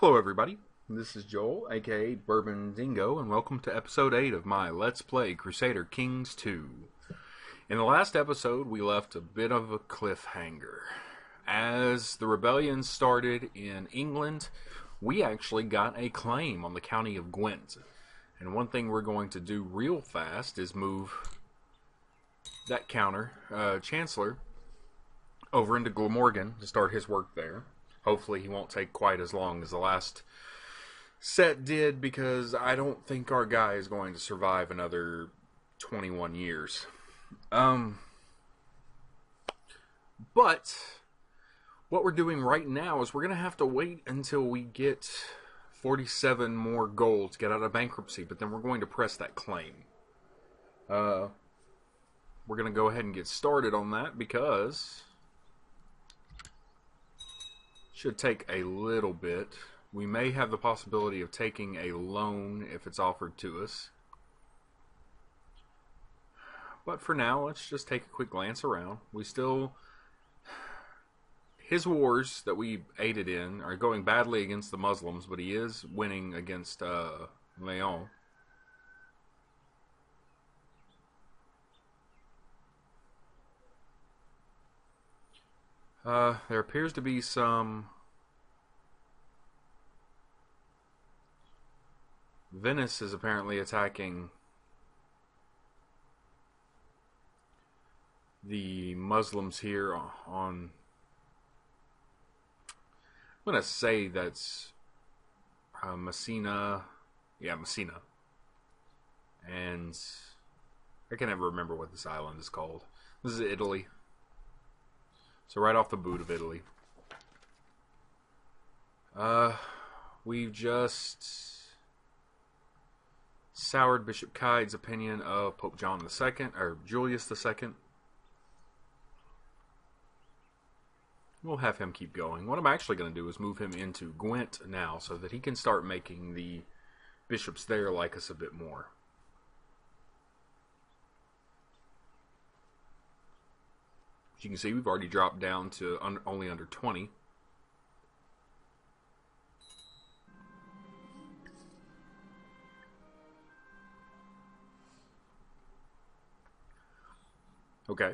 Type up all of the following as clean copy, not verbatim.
Hello everybody, this is Joel, aka Bourbon Dingo, and welcome to episode 8 of my Let's Play Crusader Kings 2. In the last episode, we left a bit of a cliffhanger. As the rebellion started in England, we actually got a claim on the county of Gwent. And one thing we're going to do real fast is move that Chancellor over into Glamorgan to start his work there. Hopefully he won't take quite as long as the last set did, because I don't think our guy is going to survive another 21 years. But what we're doing right now is we're going to have to wait until we get 47 more gold to get out of bankruptcy, but then we're going to press that claim. We're going to go ahead and get started on that because should take a little bit. We may have the possibility of taking a loan if it's offered to us. But for now, let's just take a quick glance around. His wars that we aided in are going badly against the Muslims, but he is winning against Leon. There appears to be some Venice is apparently attacking the Muslims here on, I'm going to say that's Messina. Yeah, Messina. And I can never remember what this island is called. This is Italy. So right off the boot of Italy. We've just soured Bishop Kyde's opinion of Pope John II, or Julius II. We'll have him keep going. What I'm actually going to do is move him into Gwent now, so that he can start making the bishops there like us a bit more. As you can see, we've already dropped down to only under 20. Okay.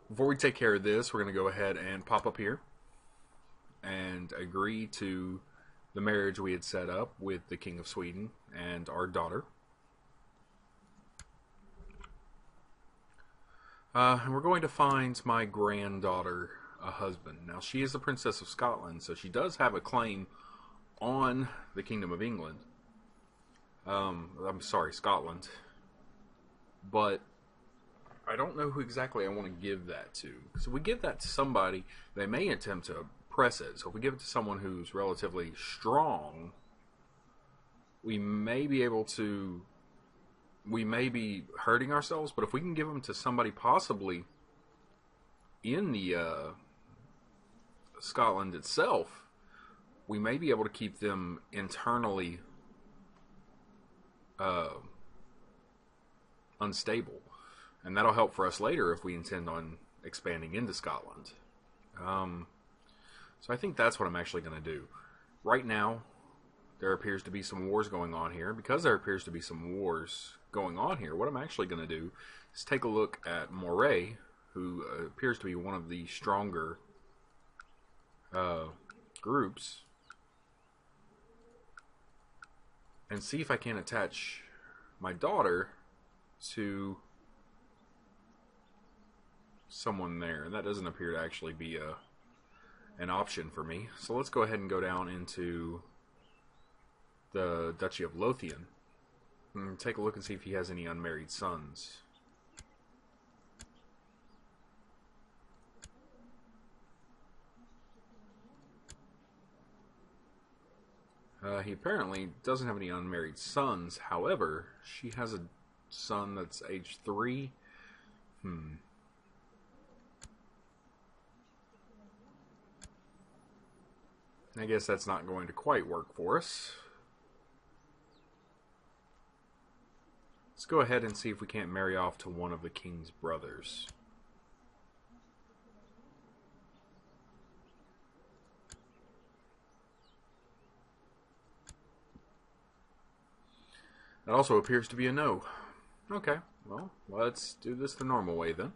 Before we take care of this, we're going to go ahead and pop up here and agree to the marriage we had set up with the King of Sweden and our daughter. And we're going to find my granddaughter a husband. Now, she is the Princess of Scotland, so she does have a claim on the Kingdom of England. I'm sorry, Scotland. But I don't know who exactly I want to give that to. Because if we give that to somebody, they may attempt to press it. So if we give it to someone who's relatively strong, we may be able to... we may be hurting ourselves, but if we can give them to somebody possibly in the Scotland itself, we may be able to keep them internally unstable. And that'll help for us later if we intend on expanding into Scotland. So I think that's what I'm actually going to do. Right now, there appears to be some wars going on here. Because there appears to be some wars going on here, what I'm actually going to do is take a look at Moray, who appears to be one of the stronger groups, and see if I can attach my daughter to someone there. And that doesn't appear to actually be an option for me. So let's go ahead and go down into the Duchy of Lothian and take a look and see if he has any unmarried sons. He apparently doesn't have any unmarried sons. However, she has a son that's age 3. I guess that's not going to quite work for us. Let's go ahead and see if we can't marry off to one of the king's brothers. That also appears to be a no. Okay, well, let's do this the normal way then.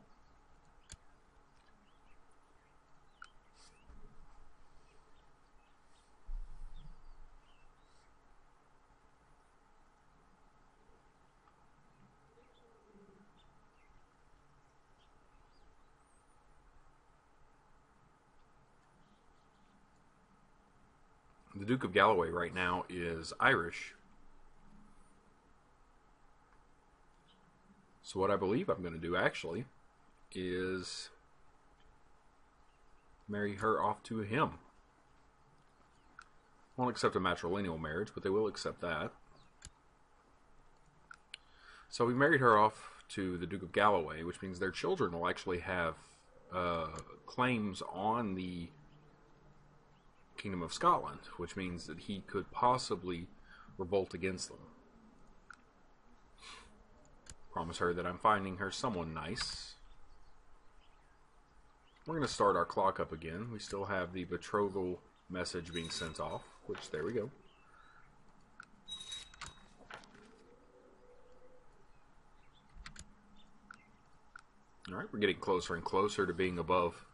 The Duke of Galloway right now is Irish. So what I believe I'm going to do actually is marry her off to him. Won't accept a matrilineal marriage, but they will accept that. So we married her off to the Duke of Galloway, which means their children will actually have claims on the Kingdom of Scotland, which means that he could possibly revolt against them. Promise her that I'm finding her someone nice. We're going to start our clock up again. We still have the betrothal message being sent off, which there we go. Alright, we're getting closer and closer to being above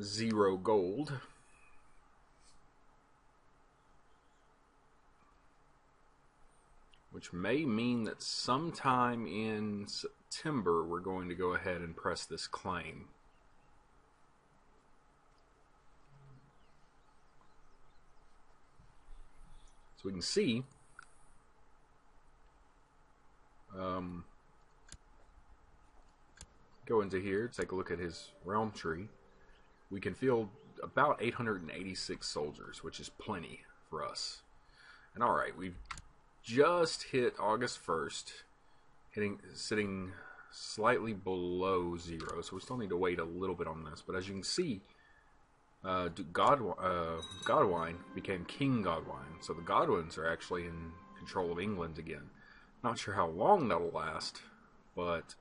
0 gold. Which may mean that sometime in September we're going to go ahead and press this claim. So we can see go into here, take a look at his realm tree. We can field about 886 soldiers, which is plenty for us. And alright, we've just hit August 1st, sitting slightly below 0, so we still need to wait a little bit on this. But as you can see, Godwine became King Godwine, so the Godwins are actually in control of England again. Not sure how long that'll last, but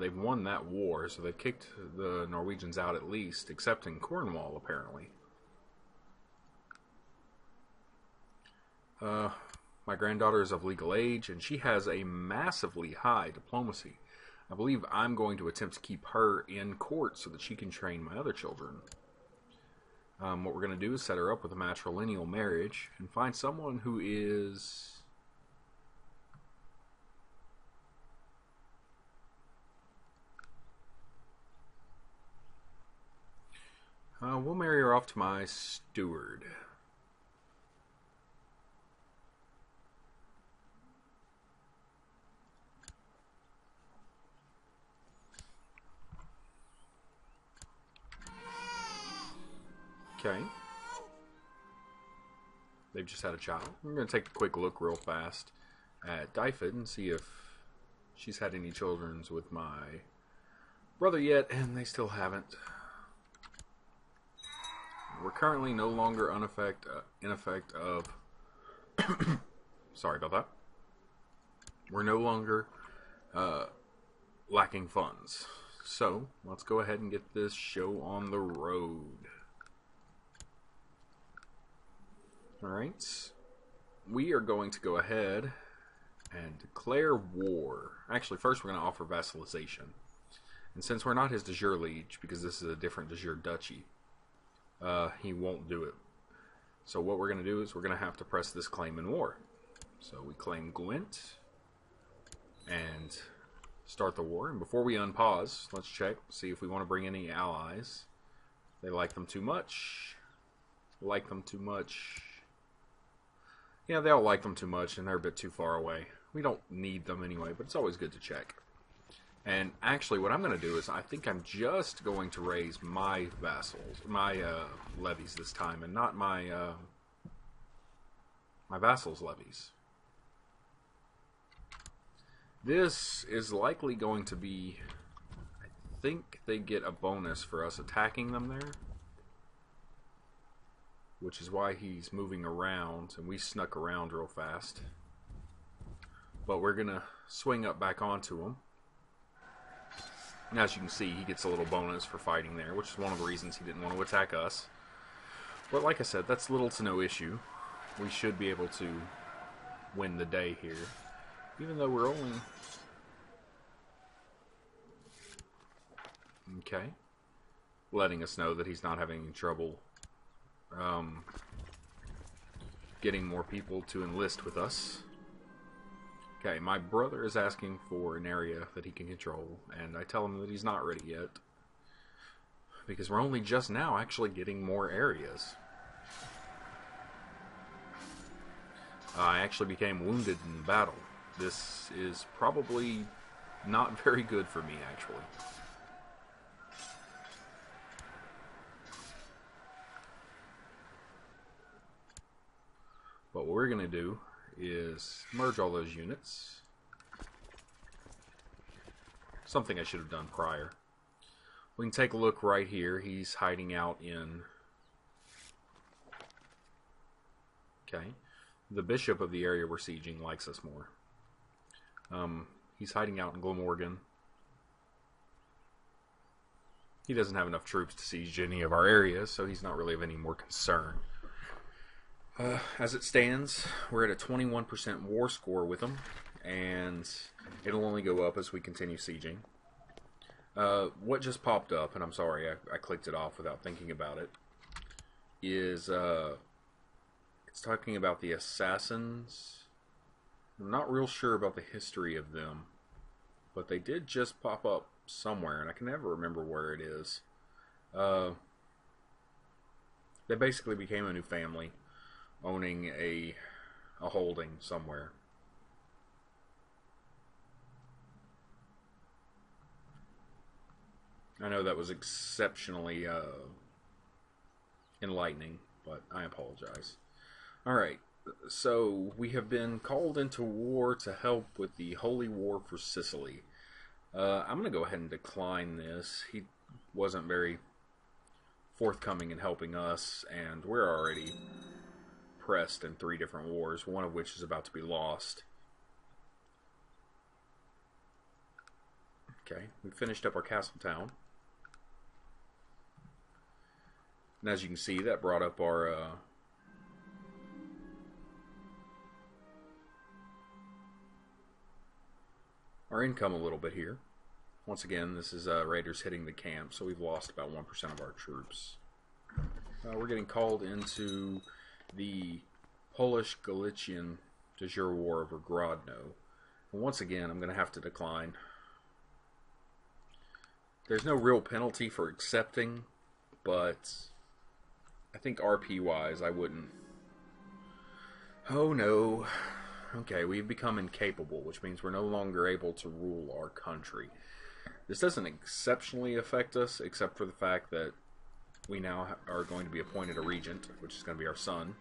they've won that war, so they've kicked the Norwegians out at least, except in Cornwall, apparently. My granddaughter is of legal age, and she has a massively high diplomacy. I believe I'm going to attempt to keep her in court so that she can train my other children. What we're going to do is set her up with a matrilineal marriage and find someone who is... we'll marry her off to my steward. Okay. They've just had a child. I'm going to take a quick look real fast at Dyfed and see if she's had any children with my brother yet, and they still haven't. We're currently no longer in effect of sorry about that. We're no longer lacking funds. So, let's go ahead and get this show on the road. Alright. We are going to go ahead and declare war. Actually, first we're going to offer vassalization. And since we're not his de jure liege, because this is a different de jure duchy, he won't do it. So what we're going to do is we're going to have to press this claim in war. So we claim Gwent and start the war. And before we unpause, let's check, see if we want to bring any allies. They like them too much. Like them too much. Yeah, they don't like them too much, and they're a bit too far away. We don't need them anyway, but it's always good to check. And actually, what I'm going to do is I think I'm just going to raise my vassals, my levies this time, and not my my vassals' levies. This is likely going to be, I think they get a bonus for us attacking them there, which is why he's moving around, and we snuck around real fast. But we're going to swing up back onto him. And as you can see, he gets a little bonus for fighting there, which is one of the reasons he didn't want to attack us. But like I said, that's little to no issue. we should be able to win the day here. Even though we're only... Okay. Letting us know that he's not having any trouble getting more people to enlist with us. Okay, my brother is asking for an area that he can control, and I tell him that he's not ready yet. Because we're only just now actually getting more areas. I actually became wounded in battle. This is probably not very good for me, actually. But what we're going to do is merge all those units. Something I should have done prior. We can take a look right here. He's hiding out in... Okay. The bishop of the area we're sieging likes us more. He's hiding out in Glamorgan. He doesn't have enough troops to siege any of our areas, so he's not really of any more concern. As it stands, we're at a 21% war score with him, and it'll only go up as we continue sieging. What just popped up, and I'm sorry, I clicked it off without thinking about it, is it's talking about the assassins. I'm not real sure about the history of them, but they did just pop up somewhere, and I can never remember where it is. They basically became a new family, owning a holding somewhere. I know that was exceptionally enlightening, but I apologize. Alright, so we have been called into war to help with the Holy War for Sicily. I'm going to go ahead and decline this. He wasn't very forthcoming in helping us, and we're already pressed in 3 different wars, one of which is about to be lost. Okay, we finished up our castle town. And as you can see, that brought up our income a little bit here. Once again, this is raiders hitting the camp, so we've lost about 1% of our troops. We're getting called into the Polish-Galician de jure war over Grodno. And once again, I'm going to have to decline. There's no real penalty for accepting, but I think RP-wise, I wouldn't. Oh no. Okay, we've become incapable, which means we're no longer able to rule our country. This doesn't exceptionally affect us, except for the fact that we now are going to be appointed a regent, which is going to be our son.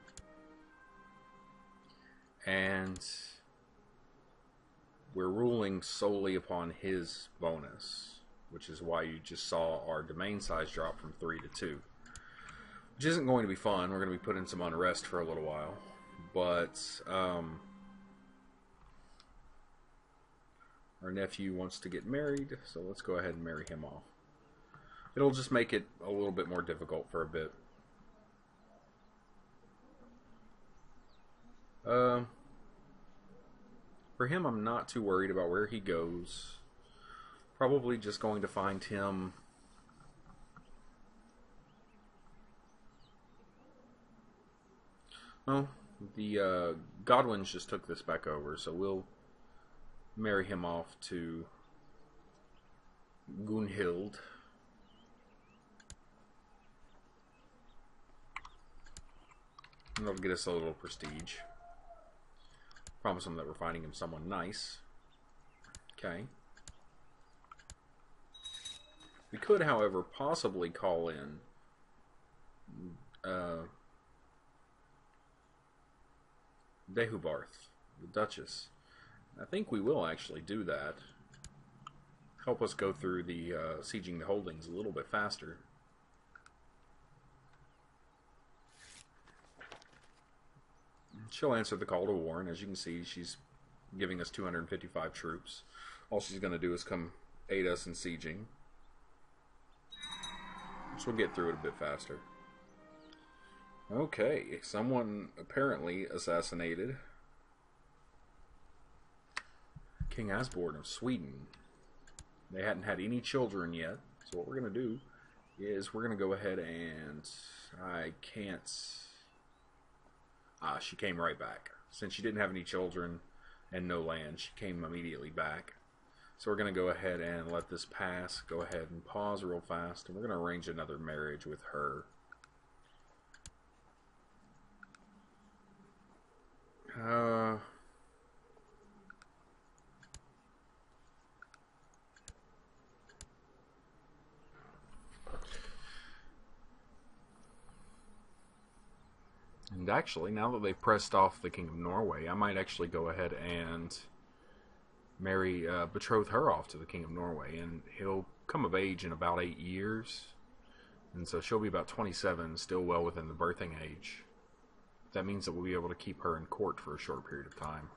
And we're ruling solely upon his bonus, which is why you just saw our domain size drop from 3 to 2. Which isn't going to be fun. We're going to be put in some unrest for a little while. But our nephew wants to get married, so let's go ahead and marry him off. It'll just make it a little bit more difficult for a bit. For him, I'm not too worried about where he goes. Probably just going to find him... Well, the Godwins just took this back over, so we'll marry him off to Gunhild. And that'll get us a little prestige. Promise him that we're finding him someone nice. Okay. We could, however, possibly call in Dehubarth, the Duchess. I think we will actually do that. Help us go through the sieging the holdings a little bit faster. She'll answer the call to war, and as you can see, she's giving us 255 troops. All she's going to do is come aid us in sieging. So we'll get through it a bit faster. Okay, someone apparently assassinated King Asborn of Sweden. They hadn't had any children yet, so what we're going to do is we're going to go ahead and... I can't... she came right back. Since she didn't have any children and no land, she came immediately back. So we're going to go ahead and let this pass. Go ahead and pause real fast, and we're going to arrange another marriage with her. And actually, now that they've pressed off the King of Norway, I might actually go ahead and betroth her off to the King of Norway, and he'll come of age in about 8 years, and so she'll be about 27, still well within the birthing age. That means that we'll be able to keep her in court for a short period of time.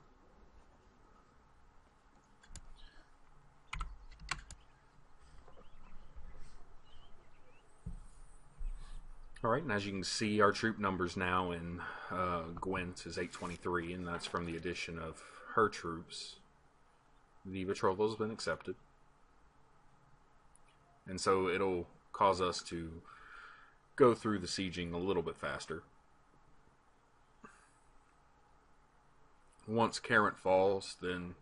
Alright, and as you can see, our troop numbers now in Gwent is 823, and that's from the addition of her troops. The betrothal has been accepted. And so it'll cause us to go through the sieging a little bit faster. Once Carent falls, then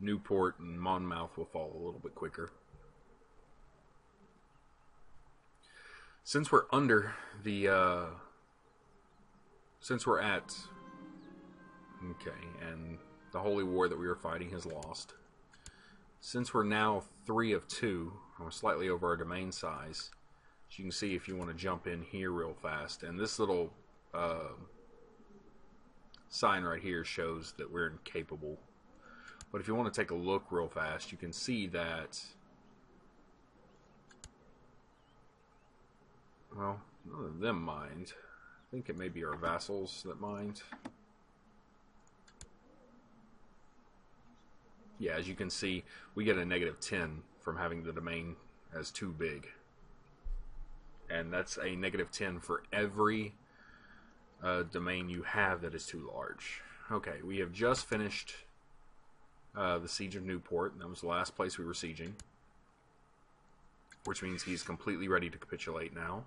Newport and Monmouth will fall a little bit quicker. Since we're under the, since we're at, okay, and the Holy War that we were fighting has lost. Since we're now 3 of 2, or slightly over our domain size, as you can see if you want to jump in here real fast, and this little sign right here shows that we're incapable. But if you want to take a look real fast, you can see that, well, none of them mind. I think it may be our vassals that mind. Yeah, as you can see, we get a -10 from having the domain as too big. And that's a -10 for every domain you have that is too large. Okay, we have just finished the siege of Newport. That was the last place we were sieging, which means he's completely ready to capitulate now.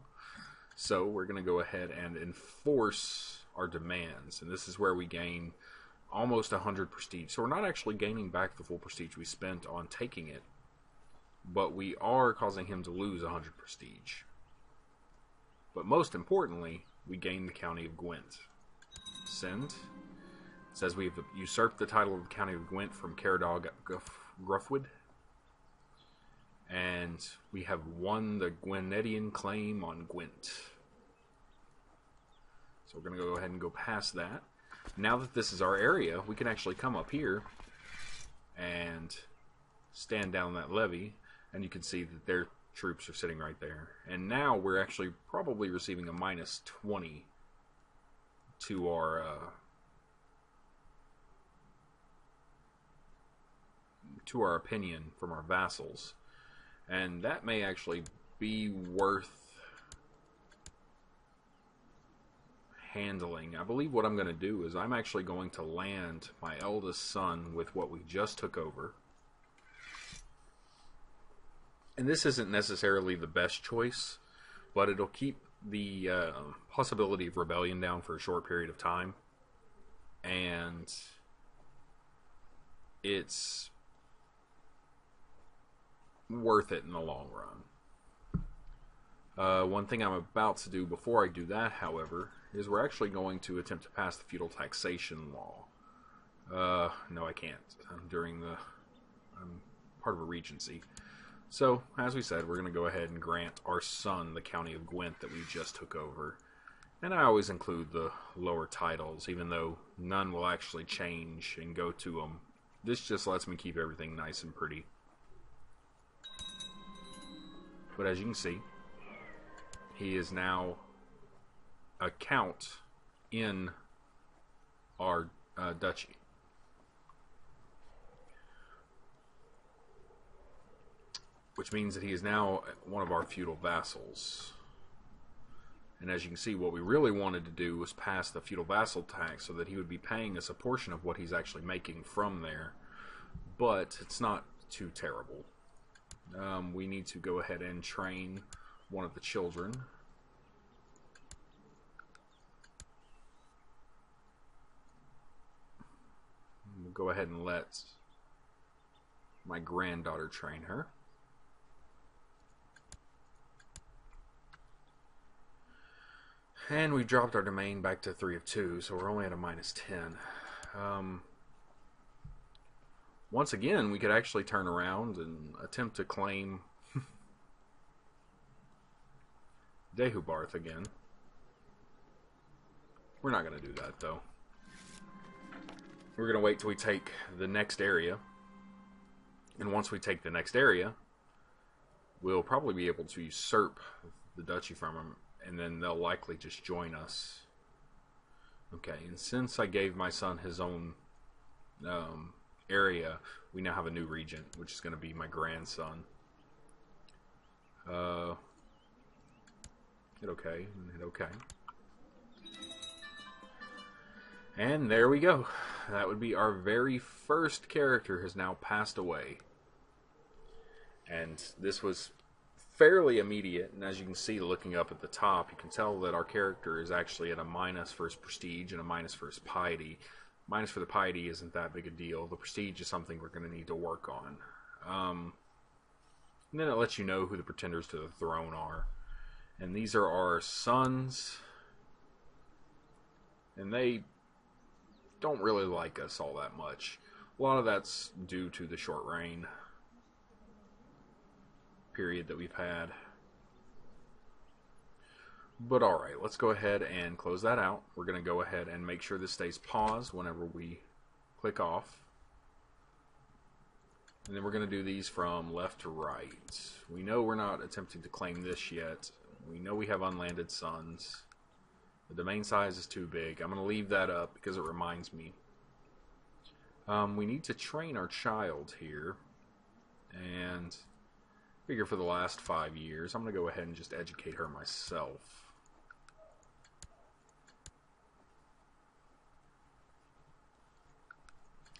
So we're going to go ahead and enforce our demands, and this is where we gain almost 100 prestige. So we're not actually gaining back the full prestige we spent on taking it, but we are causing him to lose 100 prestige. But most importantly, we gain the county of Gwent. Send. It says we've usurped the title of the county of Gwent from Caradog Gruffwood, and we have won the Gwennetian claim on Gwent. So we're going to go ahead and go past that. Now that this is our area, we can actually come up here and stand down that levee, and you can see that their troops are sitting right there. And now we're actually probably receiving a -20 to our opinion from our vassals, and that may actually be worth handling. I believe what I'm going to do is I'm actually going to land my eldest son with what we just took over. And this isn't necessarily the best choice, but it'll keep the possibility of rebellion down for a short period of time. And it's worth it in the long run. One thing I'm about to do before I do that, however, is we're actually going to attempt to pass the feudal taxation law. No, I can't. I'm part of a regency. So, as we said, we're going to go ahead and grant our son the county of Gwent that we just took over. And I always include the lower titles, even though none will actually change and go to them. This just lets me keep everything nice and pretty. But as you can see, he is now a count in our duchy. Which means that he is now one of our feudal vassals. And as you can see, what we really wanted to do was pass the feudal vassal tax so that he would be paying us a portion of what he's actually making from there. But it's not too terrible. We need to go ahead and train one of the children. We'll go ahead and let my granddaughter train her. And we dropped our domain back to 3 of 2, so we're only at a -10. Once again, we could actually turn around and attempt to claim Dehubarth again. We're not going to do that, though. We're going to wait till we take the next area. And once we take the next area, we'll probably be able to usurp the duchy from them, and then they'll likely just join us. Okay, and since I gave my son his own area, we now have a new regent, which is going to be my grandson. Hit OK, hit OK. And there we go. That would be our very first character has now passed away. And this was fairly immediate, and as you can see looking up at the top, you can tell that our character is actually at a minus for his prestige and a minus for his piety. Minus for the piety isn't that big a deal. The prestige is something we're going to need to work on. And then it lets you know who the pretenders to the throne are. And these are our sons. And they don't really like us all that much. A lot of that's due to the short reign period that we've had. But alright, let's go ahead and close that out. We're going to go ahead and make sure this stays paused whenever we click off. And then we're going to do these from left to right. We know we're not attempting to claim this yet. We know we have unlanded sons. The domain size is too big. I'm going to leave that up because it reminds me. We need to train our child here. And figure for the last 5 years, I'm going to go ahead and just educate her myself.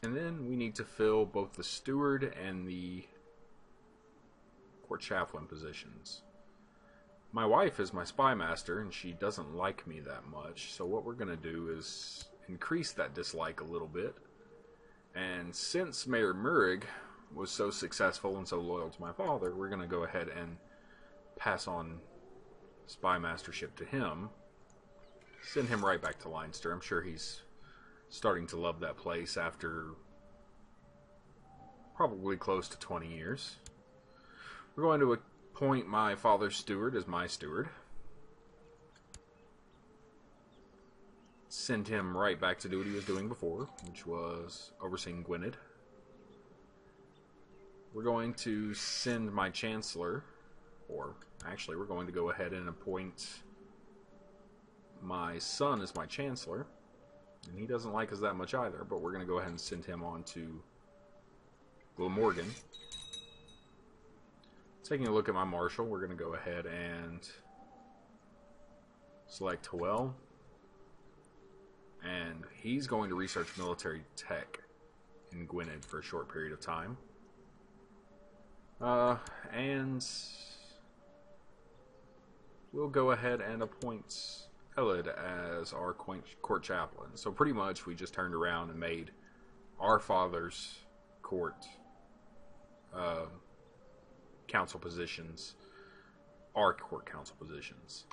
And then we need to fill both the steward and the court chaplain positions. My wife is my spy master, and she doesn't like me that much, so what we're going to do is increase that dislike a little bit. And since Mayor Murig was so successful and so loyal to my father, we're going to go ahead and pass on spy mastership to him. Send him right back to Leinster. I'm sure he's starting to love that place after probably close to 20 years. We're going to appoint my father's steward as my steward. Send him right back to do what he was doing before, which was overseeing Gwynedd. We're going to send my chancellor, or actually we're going to go ahead and appoint my son as my chancellor. And he doesn't like us that much either, but we're going to go ahead and send him on to Glamorgan. Taking a look at my marshal, we're going to go ahead and select Howell. And he's going to research military tech in Gwynedd for a short period of time. And we'll go ahead and appoint Elid as our court chaplain. So pretty much we just turned around and made our father's court council positions our court council positions.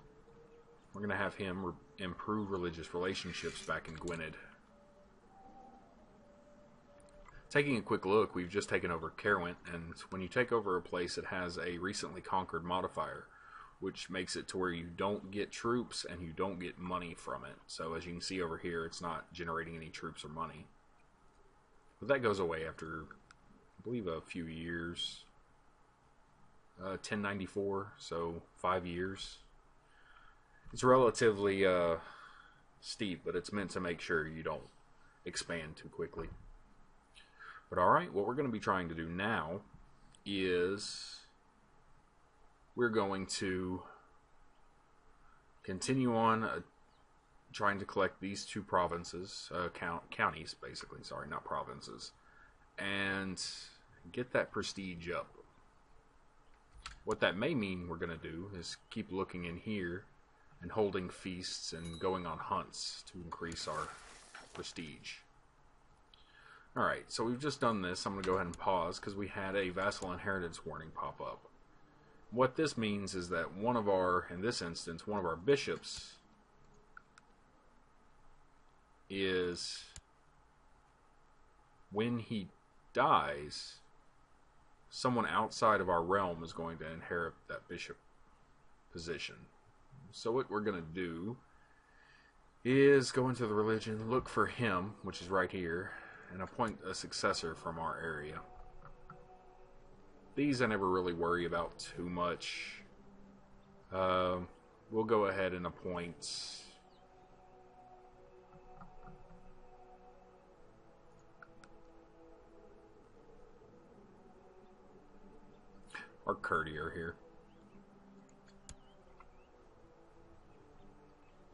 We're going to have him improve religious relationships back in Gwynedd. Taking a quick look, we've just taken over Caerwent, and when you take over a place, it has a recently conquered modifier, which makes it to where you don't get troops and you don't get money from it. So as you can see over here, it's not generating any troops or money. But that goes away after, I believe, a few years. 1094, so 5 years. It's relatively steep, but it's meant to make sure you don't expand too quickly. But alright, what we're going to be trying to do now is we're going to continue on trying to collect these two provinces, counties, basically. Sorry, not provinces, and get that prestige up. What that may mean we're going to do is keep looking in here and holding feasts and going on hunts to increase our prestige. Alright, so we've just done this. I'm going to go ahead and pause because we had a vassal inheritance warning pop up. What this means is that one of our, in this instance, one of our bishops is, when he dies, someone outside of our realm is going to inherit that bishop position. So what we're going to do is go into the religion, look for him, which is right here, and appoint a successor from our area. These I never really worry about too much. We'll go ahead and appoint our courtier here.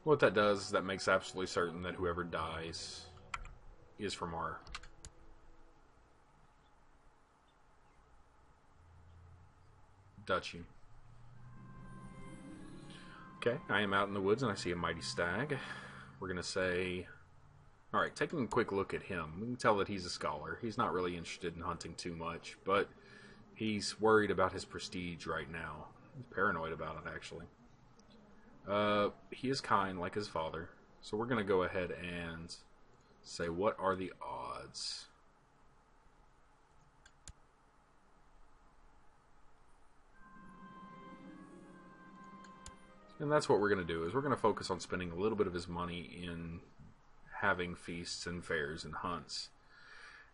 What that does is that makes absolutely certain that whoever dies is from our duchy. Okay, I am out in the woods and I see a mighty stag. We're going to say, alright, taking a quick look at him, we can tell that he's a scholar. He's not really interested in hunting too much, but he's worried about his prestige right now. He's paranoid about it, actually. He is kind, like his father. So we're going to go ahead and say, what are the odds? And that's what we're going to do, is we're going to focus on spending a little bit of his money in having feasts and fairs and hunts.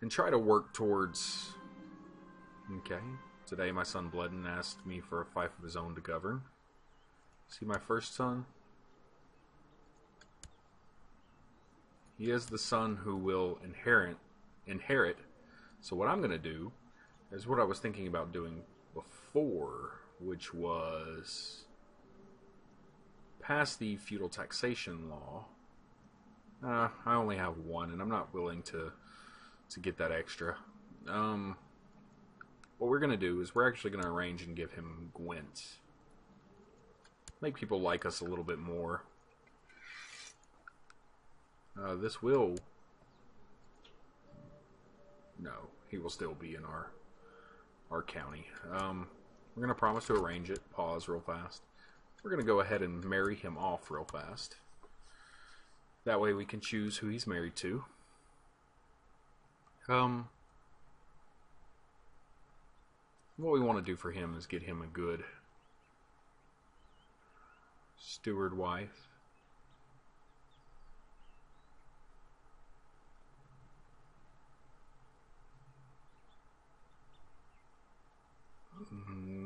And try to work towards... Okay, today my son Bledden asked me for a fief of his own to govern. See my first son? He is the son who will inherit. So what I'm going to do is what I was thinking about doing before, which was pass the feudal taxation law. I only have one, and I'm not willing to get that extra. What we're going to do is we're actually going to arrange and give him Gwent. Make people like us a little bit more. This will... No, he will still be in our county. We're going to promise to arrange it. Pause real fast. We're going to go ahead and marry him off real fast. That way we can choose who he's married to. What we want to do for him is get him a good steward wife.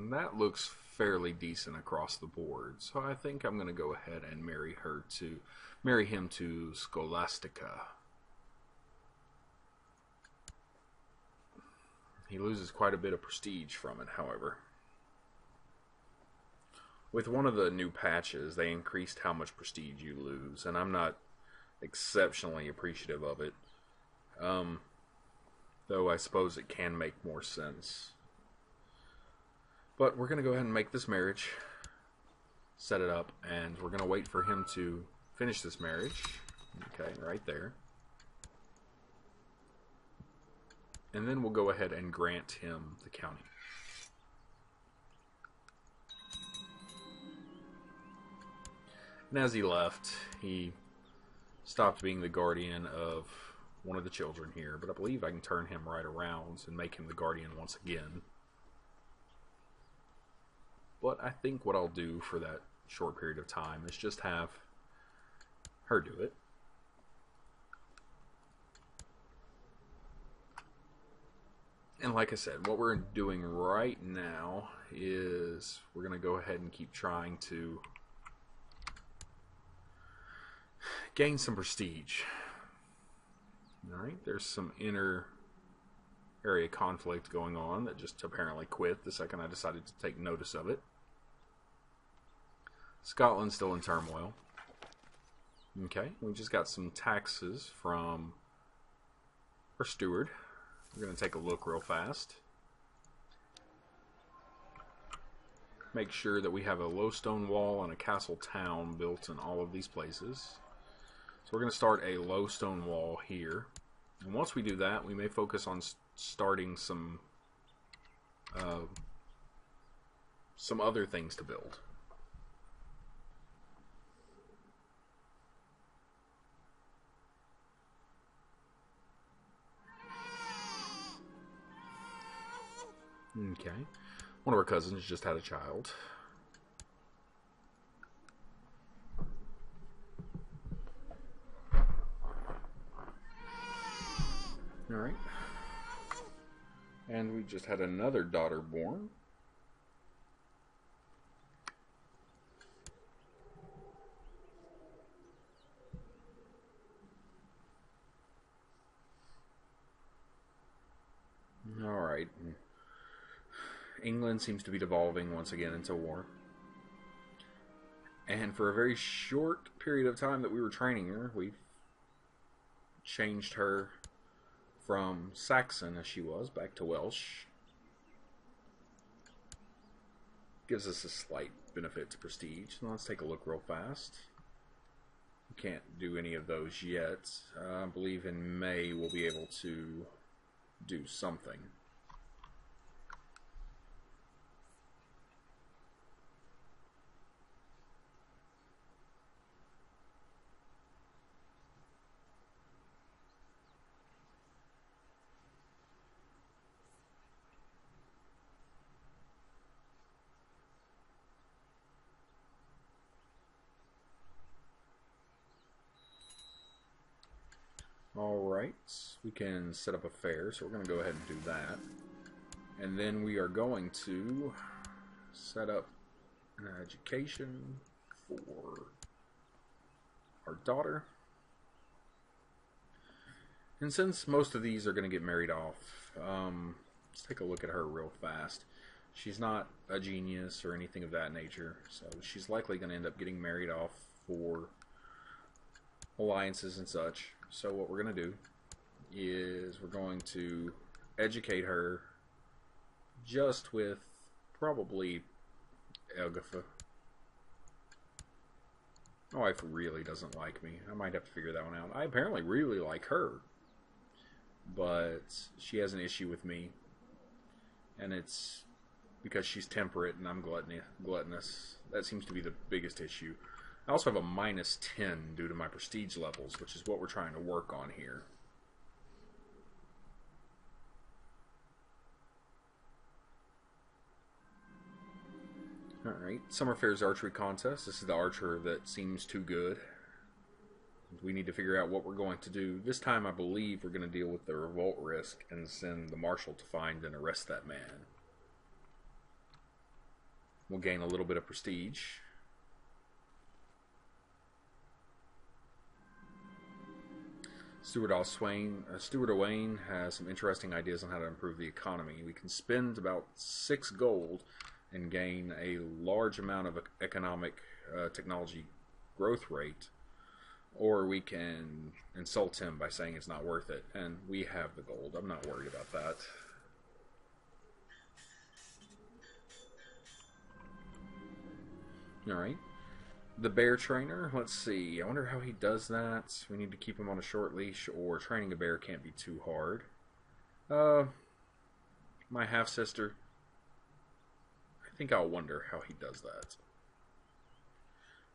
That looks fairly decent across the board, so I think I'm going to go ahead and marry him to Scholastica. He loses quite a bit of prestige from it, however. With one of the new patches, they increased how much prestige you lose, and I'm not exceptionally appreciative of it. Though I suppose it can make more sense. But we're going to go ahead and make this marriage, set it up, and we're going to wait for him to finish this marriage. Okay, right there. And then we'll go ahead and grant him the county. And as he left, he stopped being the guardian of one of the children here, but I believe I can turn him right around and make him the guardian once again. But I think what I'll do for that short period of time is just have her do it. And like I said, what we're doing right now is we're going to go ahead and keep trying to gain some prestige. Alright, there's some inner area conflict going on that just apparently quit the second I decided to take notice of it. Scotland's still in turmoil. Okay, we just got some taxes from our steward. We're going to take a look real fast. Make sure that we have a low stone wall and a castle town built in all of these places. So we're going to start a low stone wall here. And once we do that, we may focus on starting some other things to build. Okay. One of our cousins just had a child. Alright. And we just had another daughter born. Alright. England seems to be devolving once again into war. And for a very short period of time that we were training her, we've changed her from Saxon, as she was, back to Welsh. Gives us a slight benefit to prestige. Now let's take a look real fast. We can't do any of those yet. I believe in May we'll be able to do something. Alright, we can set up a fair, so we're going to go ahead and do that. And then we are going to set up an education for our daughter. And since most of these are going to get married off, let's take a look at her real fast. She's not a genius or anything of that nature, so she's likely going to end up getting married off for alliances and such. So what we're going to do is we're going to educate her just with probably Elgatha. My wife really doesn't like me. I might have to figure that one out. I apparently really like her, but she has an issue with me, and it's because she's temperate and I'm gluttonous. That seems to be the biggest issue. I also have a -10 due to my prestige levels, which is what we're trying to work on here. Alright, Summer Fair's archery contest. This is the archer that seems too good. We need to figure out what we're going to do. This time I believe we're going to deal with the revolt risk and send the marshal to find and arrest that man. We'll gain a little bit of prestige. Steward Owain has some interesting ideas on how to improve the economy. We can spend about 6 gold and gain a large amount of economic technology growth rate, or we can insult him by saying it's not worth it, and we have the gold. I'm not worried about that. Alright. The bear trainer, let's see. I wonder how he does that. We need to keep him on a short leash, or training a bear can't be too hard. My half-sister, I think I'll wonder how he does that.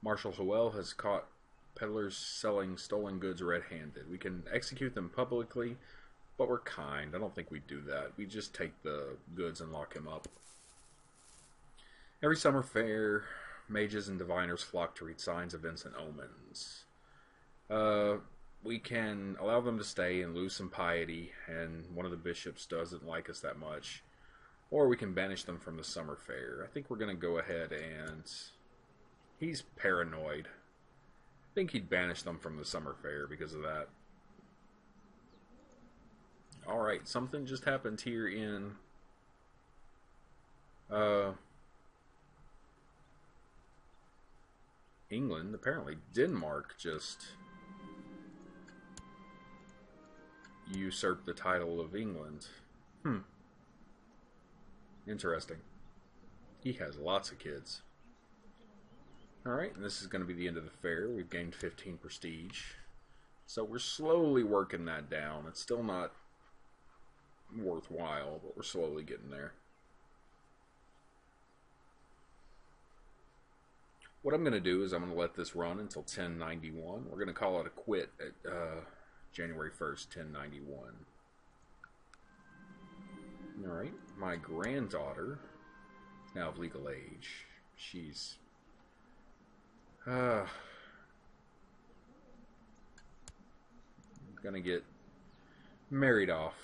Marshal Howell has caught peddlers selling stolen goods red-handed. We can execute them publicly, but we're kind. I don't think we do that. We just take the goods and lock him up. Every summer fair, mages and diviners flock to read signs, events, and omens. We can allow them to stay and lose some piety, and one of the bishops doesn't like us that much. Or we can banish them from the summer fair. I think we're going to go ahead and... He's paranoid. I think he'd banish them from the summer fair because of that. Alright, something just happened here in... England. Apparently Denmark just usurped the title of England. Interesting. He has lots of kids. Alright, and this is going to be the end of the fair. We've gained 15 prestige. So we're slowly working that down. It's still not worthwhile, but we're slowly getting there. What I'm going to do is I'm going to let this run until 1091. We're going to call it a quit at January 1st, 1091. Alright, my granddaughter is now of legal age. She's gonna get married off.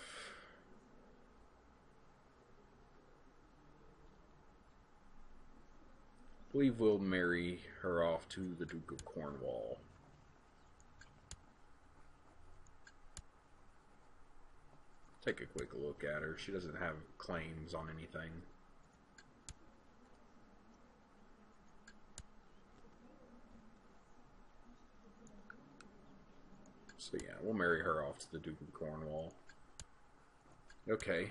I believe we'll marry her off to the Duke of Cornwall. Take a quick look at her. She doesn't have claims on anything. So yeah, we'll marry her off to the Duke of Cornwall. Okay.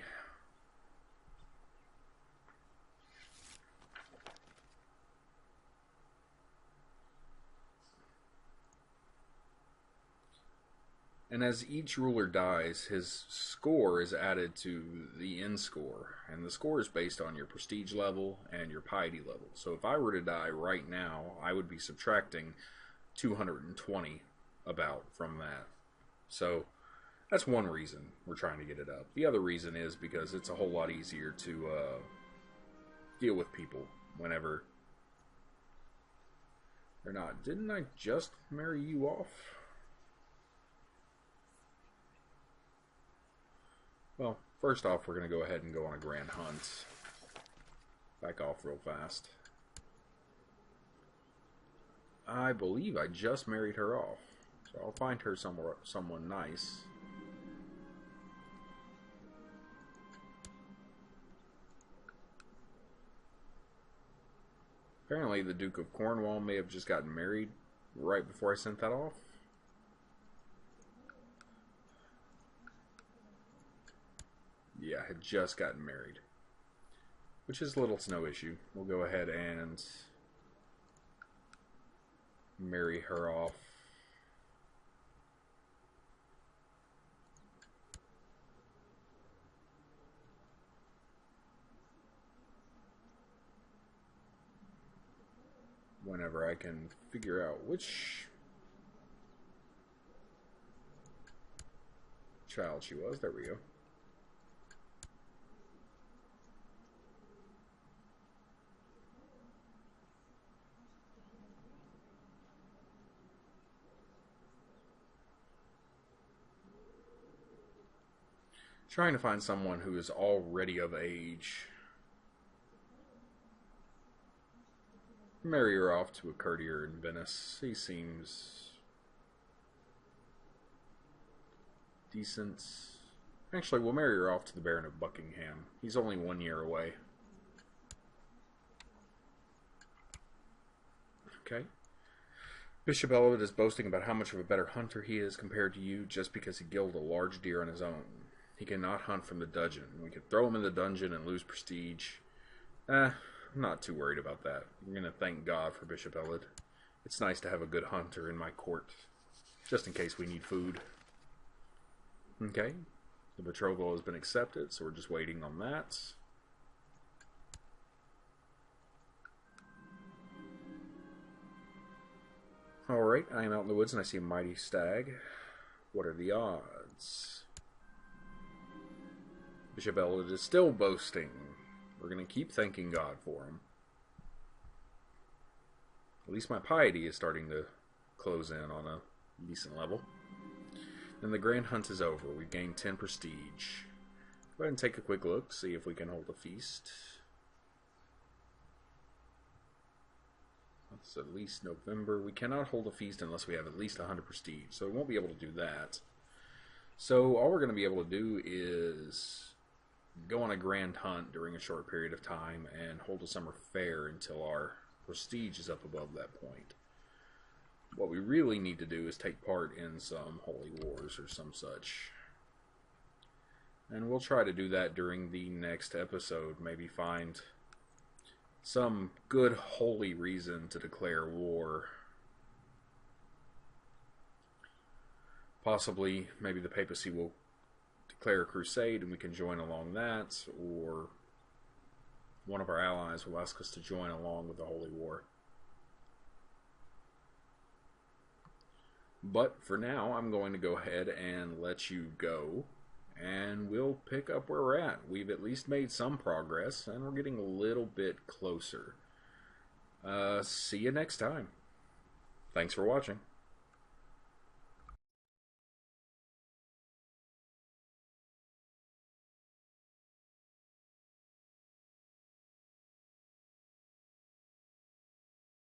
And as each ruler dies, his score is added to the end score. And the score is based on your prestige level and your piety level. So if I were to die right now, I would be subtracting 220 about from that. So that's one reason we're trying to get it up. The other reason is because it's a whole lot easier to deal with people whenever they're not. Didn't I just marry you off? Well, first off, we're going to go ahead and go on a grand hunt. Back off real fast. I believe I just married her off. So I'll find her someone nice. Apparently the Duke of Cornwall may have just gotten married right before I sent that off. Yeah, had just gotten married. Which is little to no issue. We'll go ahead and marry her off. Whenever I can figure out which child she was. There we go. Trying to find someone who is already of age. Marry her off to a courtier in Venice. He seems decent. Actually, we'll marry her off to the Baron of Buckingham. He's only 1 year away. Okay. Bishop Elliot is boasting about how much of a better hunter he is compared to you just because he killed a large deer on his own. He cannot hunt from the dungeon. We could throw him in the dungeon and lose prestige. I'm not too worried about that. I'm going to thank God for Bishop Elliot. It's nice to have a good hunter in my court, just in case we need food. Okay, the betrothal has been accepted, so we're just waiting on that. Alright, I am out in the woods and I see a mighty stag. What are the odds? Bishop Elliot is still boasting. We're going to keep thanking God for him. At least my piety is starting to close in on a decent level. Then the grand hunt is over. We've gained 10 prestige. Go ahead and take a quick look, see if we can hold a feast. It's at least November. We cannot hold a feast unless we have at least 100 prestige, so we won't be able to do that. So all we're going to be able to do is go on a grand hunt during a short period of time and hold a summer fair until our prestige is up above that point. what we really need to do is take part in some holy wars or some such. And we'll try to do that during the next episode. Maybe find some good holy reason to declare war. Possibly, maybe the papacy will declare a crusade and we can join along that, or one of our allies will ask us to join along with the holy war. But for now, I'm going to go ahead and let you go, and we'll pick up where we're at. We've at least made some progress, and we're getting a little bit closer. See you next time. Thanks for watching.